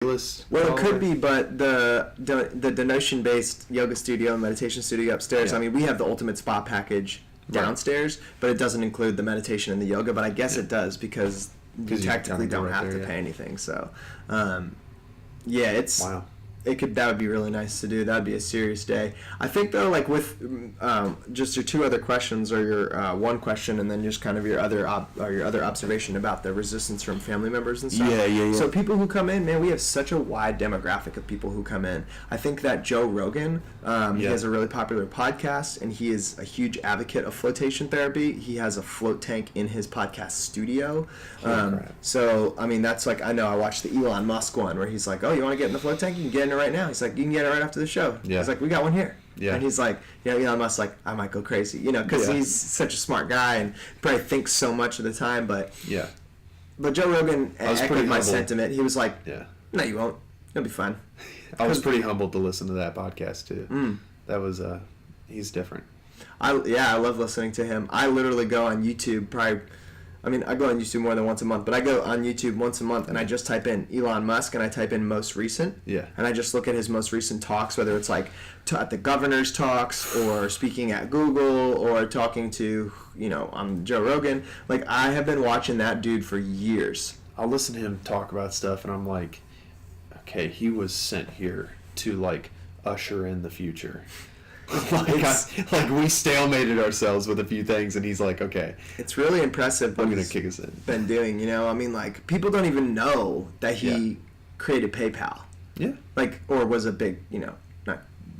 Ellis. Well, it could be, but the donation-based yoga studio and meditation studio upstairs, I mean, we have the ultimate spa package downstairs, but it doesn't include the meditation and the yoga, but I guess it does because you technically don't have to pay anything. So, it's... Wow. That would be really nice to do. That would be a serious day. I think though, like with just your two other questions, or your one question, and then just kind of your other observation about the resistance from family members and stuff. Yeah. So people who come in, man, we have such a wide demographic of people who come in. I think that Joe Rogan, he has a really popular podcast, and he is a huge advocate of flotation therapy. He has a float tank in his podcast studio. So I mean, that's like, I know I watched the Elon Musk one where he's like, "Oh, you want to get in the float tank? You can get in it right now." He's like, "You can get it right after the show." Yeah. He's like, "We got one here." Yeah. And he's like, Elon Musk's like, "I might go crazy," because he's such a smart guy and probably thinks so much of the time. But But Joe Rogan echoed my sentiment. He was like, "No, you won't. You'll be fine." I was pretty humbled to listen to that podcast too. That was he's different. I love listening to him. I literally go on YouTube I go on YouTube more than once a month, but I go on YouTube once a month and I just type in Elon Musk and I type in most recent. Yeah. And I just look at his most recent talks, whether it's like at the governor's talks or speaking at Google or talking to, on Joe Rogan. Like, I have been watching that dude for years. I'll listen to him talk about stuff and I'm like, okay, he was sent here to like usher in the future. Like we stalemated ourselves with a few things, and he's like, "Okay, it's really impressive." I'm gonna kick us in. Been doing, I mean, like, people don't even know that he created PayPal. Yeah, like, or was a big,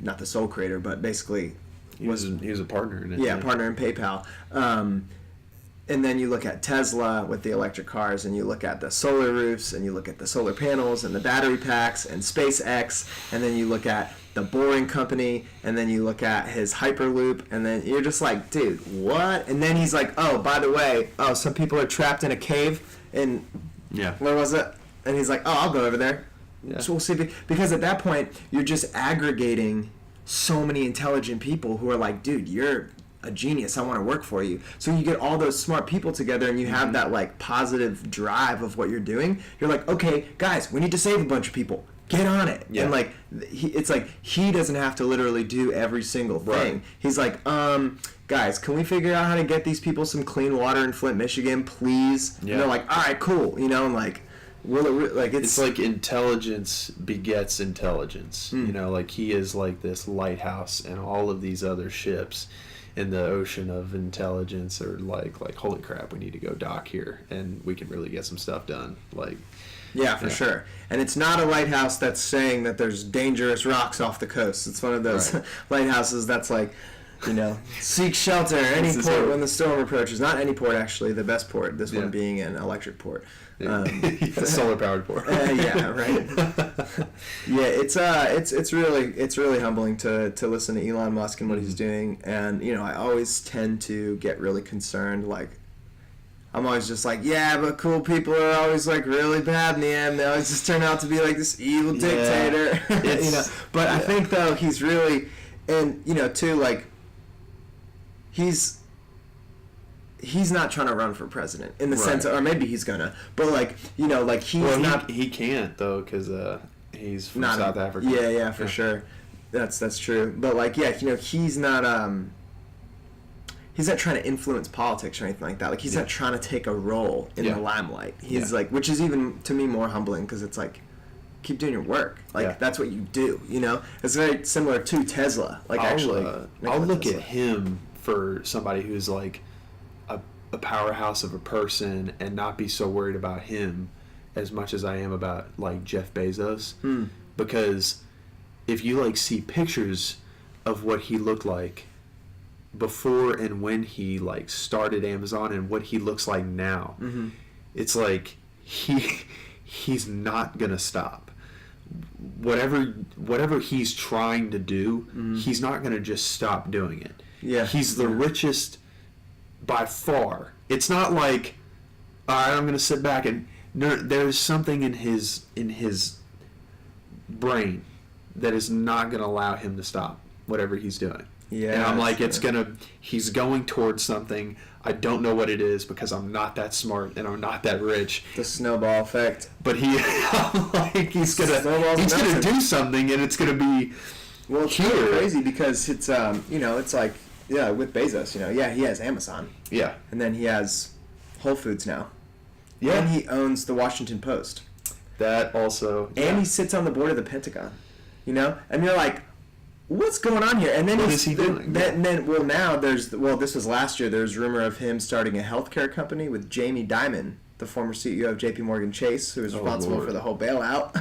not the sole creator, but basically he was a partner in it. Yeah, partner in PayPal. And then you look at Tesla with the electric cars, and you look at the solar roofs, and you look at the solar panels, and the battery packs, and SpaceX, and then you look at the Boring Company, and then you look at his Hyperloop, and then you're just like, dude, what? And then he's like, oh, by the way, some people are trapped in a cave in, where was it? And he's like, oh, I'll go over there. Yeah. So we'll see. Because at that point, you're just aggregating so many intelligent people who are like, dude, you're a genius, I want to work for you. So you get all those smart people together and you have that like positive drive of what you're doing. You're like, okay, guys, we need to save a bunch of people. Get on it. Yeah. And like, it's like he doesn't have to literally do every single thing. Right. He's like, guys, can we figure out how to get these people some clean water in Flint, Michigan, please? Yeah. And they're like, all right, cool. And like, it's like intelligence begets intelligence. Like he is like this lighthouse, and all of these other ships in the ocean of intelligence are like holy crap, we need to go dock here and we can really get some stuff done. Like, yeah, for sure. And it's not a lighthouse that's saying that there's dangerous rocks off the coast. It's one of those lighthouses that's like, seek shelter any port when the storm approaches. Not any port, actually, the best port, this one being an electric port. Solar powered port. Yeah, right. Yeah, it's really humbling to listen to Elon Musk and what he's doing, and I always tend to get really concerned. Like, I'm always just like, yeah, but cool people are always like really bad in the end. They always just turn out to be like this evil dictator. But I think though he's really, and too, like, he's not trying to run for president in the sense, or maybe he's gonna, but like, like he's not. He can't though, because he's from South Africa. Yeah, for sure. That's true. But like, he's not he's not trying to influence politics or anything like that. Like, he's not trying to take a role in the limelight. He's like, which is even to me more humbling, because it's like, keep doing your work. Like, that's what you do. It's very similar to Tesla. Like, I'll look at him for somebody who's like a powerhouse of a person and not be so worried about him as much as I am about like Jeff Bezos. Because if you like see pictures of what he looked like before and when he like started Amazon and what he looks like now, it's like he's not gonna stop. Whatever he's trying to do, he's not gonna just stop doing it. Yeah, he's the richest by far. It's not like, all right, I'm gonna sit back and there's something in his brain that is not gonna allow him to stop whatever he's doing. Yeah. And I'm like, he's going towards something. I don't know what it is because I'm not that smart and I'm not that rich. The snowball effect. But I'm like, he's gonna do something, and it's gonna be. Well, it's really crazy because it's it's like with Bezos, he has Amazon. Yeah. And then he has Whole Foods now. Yeah. And he owns the Washington Post. That also. And he sits on the board of the Pentagon. And you're like, what's going on here? And then what is he doing? Now this was last year. There's rumor of him starting a healthcare company with Jamie Dimon, the former CEO of J.P. Morgan Chase, who was responsible for the whole bailout,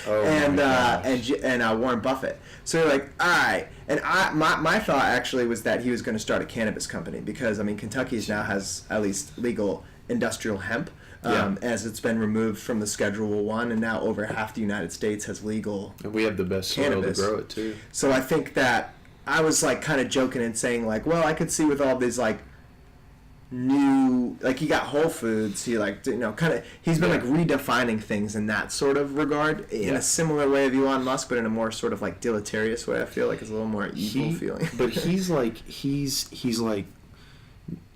and Warren Buffett. So you're like, all right. And my thought actually was that he was going to start a cannabis company because Kentucky now has at least legal industrial hemp. As it's been removed from the Schedule 1, and now over half the United States has legal and we have the best soil to grow it, too. So I think that I was, kind of joking and saying, well, I could see with all these, new... he got Whole Foods, he, he's been, redefining things in that sort of regard, in a similar way of Elon Musk, but in a more sort of, deleterious way. I feel like it's a little more evil feeling. But he's,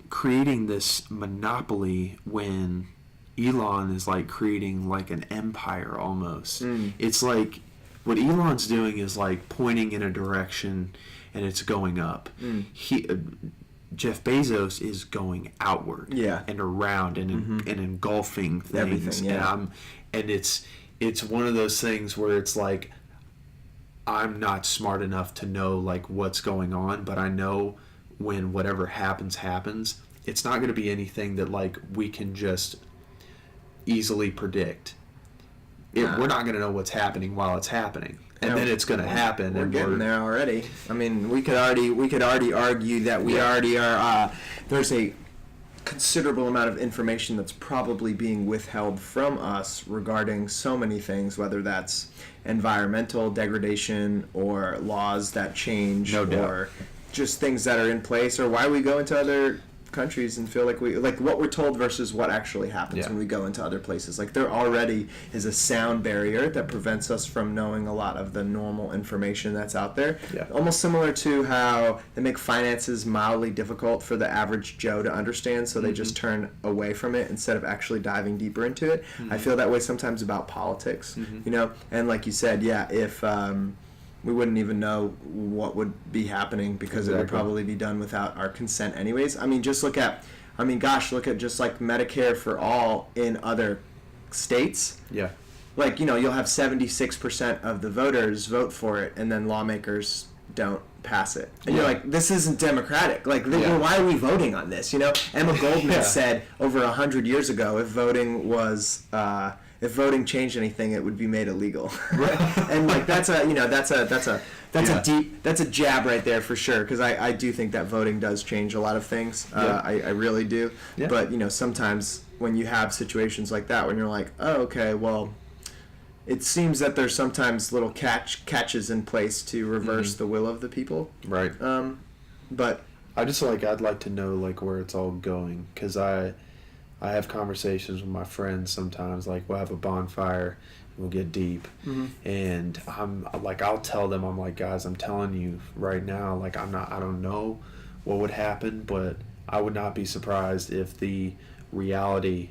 creating this monopoly when... Elon is creating an empire almost. It's what Elon's doing is pointing in a direction and it's going up. Jeff Bezos is going outward and around and engulfing things. Everything, yeah. And it's one of those things where it's I'm not smart enough to know what's going on, but I know when whatever happens, it's not going to be anything that we can just easily predict. We're not going to know what's happening while it's happening, and then it's going to happen. We're getting there already. I mean, we could already argue that we already are. There's a considerable amount of information that's probably being withheld from us regarding so many things, whether that's environmental degradation or laws that change, or just things that are in place, or why we go into other countries and feel like what we're told versus what actually happens when we go into other places. There already is a sound barrier that prevents us from knowing a lot of the normal information that's out there. Almost similar to how they make finances mildly difficult for the average Joe to understand, so they just turn away from it instead of actually diving deeper into it. I feel that way sometimes about politics, and like you said, if we wouldn't even know what would be happening because it would probably be done without our consent anyways. I mean, look at just Medicare for all in other states. Yeah. You'll have 76% of the voters vote for it, and then lawmakers don't pass it. And you're like, this isn't democratic. Why are we voting on this? Emma Goldman said over 100 years ago, if voting was... if voting changed anything, it would be made illegal. And that's a jab right there for sure, because I do think that voting does change a lot of things. I really do. But sometimes when you have situations like that, when you're like, oh, okay, well, it seems that there's sometimes little catches in place to reverse the will of the people. Right. But I just I'd like to know where it's all going, because I have conversations with my friends sometimes. We'll have a bonfire, we'll get deep, and I'll tell them, I'm like, guys, I'm telling you right now, I don't know what would happen, but I would not be surprised if the reality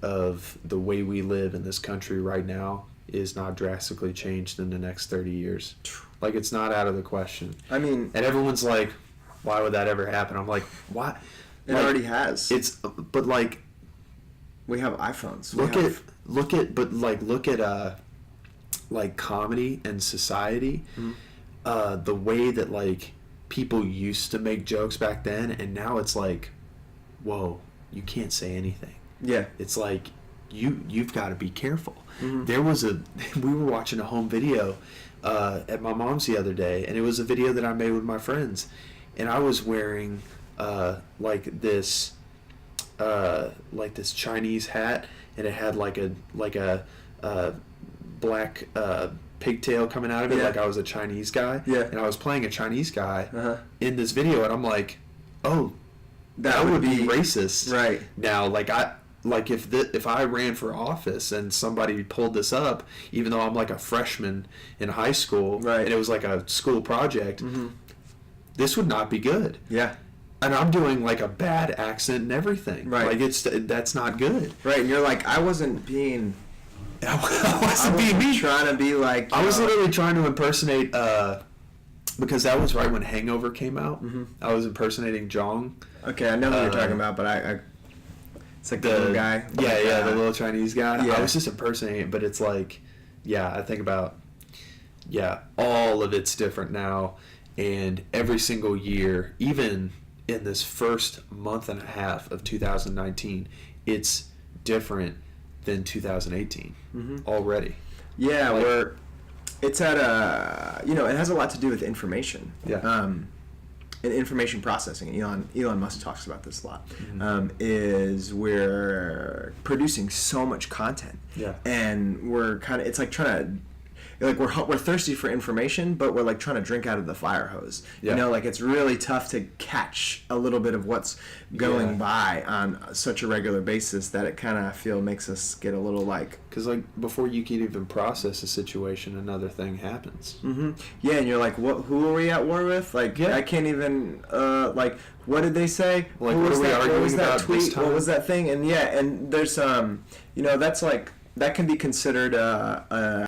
of the way we live in this country right now is not drastically changed in the next 30 years. It's not out of the question. I mean, and everyone's like, why would that ever happen? I'm like, why? It already has. But we have iPhones. Look at comedy and society, the way that people used to make jokes back then, and now it's whoa, you can't say anything. Yeah, it's you've got to be careful. There was we were watching a home video at my mom's the other day, and it was a video that I made with my friends, and I was wearing this Chinese hat, and it had a black pigtail coming out of it, I was a Chinese guy. Yeah. And I was playing a Chinese guy in this video, and I'm like, oh, that would be racist. Right. Now, if I ran for office and somebody pulled this up, even though I'm a freshman in high school, and it was a school project, this would not be good. Yeah. And I'm doing like a bad accent and everything. Right. Like that's not good. Right. And you're like, I wasn't being. I wasn't being me. Trying to be like. I was literally trying to impersonate. Because that was right when Hangover came out. Mm-hmm. I was impersonating Jong. Okay, I know who you're talking about, but I it's like the little guy. Yeah, the little Chinese guy. Yeah. I was just impersonating, but it's like, I think about, all of it's different now, and every single year, even in this first month and a half of 2019, it's different than 2018 already. Yeah, it's at it has a lot to do with information. Yeah. And information processing. Elon Musk talks about this a lot. Is we're producing so much content. Yeah. And we're it's like trying to. Like we're thirsty for information, but we're like trying to drink out of the fire hose. Yeah. Like it's really tough to catch a little bit of what's going by on such a regular basis that it kind of, I feel, makes us get a little like. Because like before you can even process a situation, another thing happens. Mm-hmm. Yeah, and you're like, who are we at war with? Like, I can't even. Like, what did they say? Like, what was what are we that? arguing What was that about tweet? this time? What was that thing? And and there's that's like that can be considered